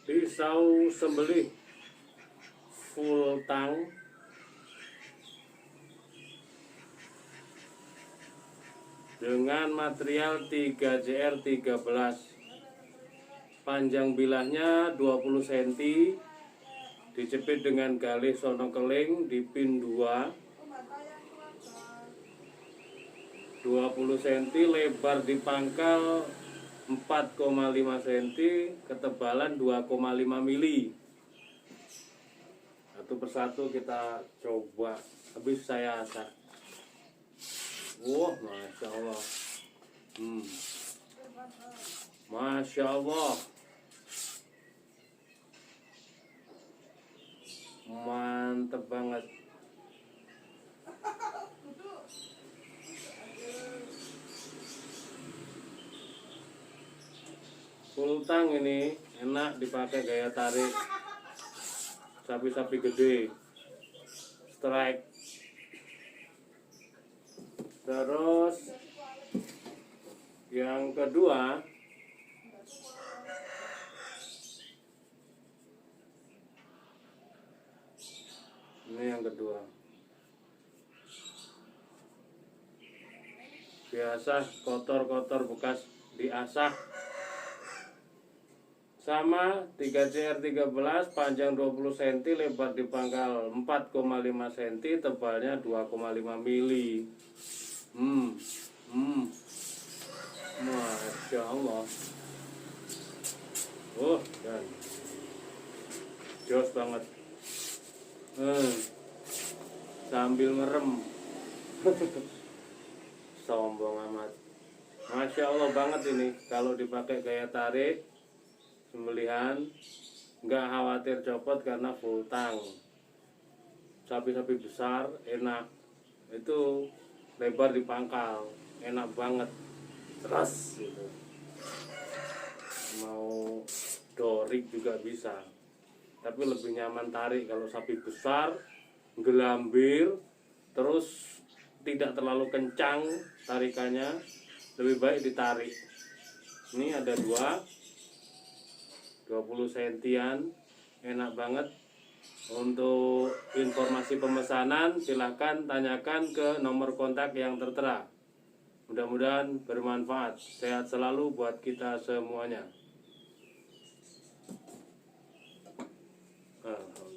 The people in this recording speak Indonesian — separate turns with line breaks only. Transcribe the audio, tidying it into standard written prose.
Pisau sembelih full tang dengan material 3JR13, panjang bilahnya 20 cm, dijepit dengan galih sono keling di pin 2, 20 cm, lebar di pangkal 4,5 cm, ketebalan 2,5 mili. Satu persatu kita coba, habis saya asah. Wah, Masya Allah. Masya Allah. Mantep banget. Full tang ini enak dipakai gaya tarik sapi-sapi gede, strike. Terus yang kedua, ini yang kedua. Biasa kotor-kotor bekas diasah. Sama 3JR13, panjang 20 cm, lebar di pangkal 4,5 cm, tebalnya 2,5 mili. Masya Allah. Dan jos banget. Sambil ngerem. Sombong amat. Masya Allah banget ini kalau dipakai gaya tarik sembelihan, nggak khawatir copot karena full tang. Sapi-sapi besar enak, itu lebar di pangkal, enak banget, keras gitu. Mau dorik juga bisa, tapi lebih nyaman tarik kalau sapi besar, gelambir, terus tidak terlalu kencang tarikannya, lebih baik ditarik. Ini ada 20 sentian, enak banget. Untuk informasi pemesanan silahkan tanyakan ke nomor kontak yang tertera. Mudah-mudahan bermanfaat. Sehat selalu buat kita semuanya. Alhamdulillah.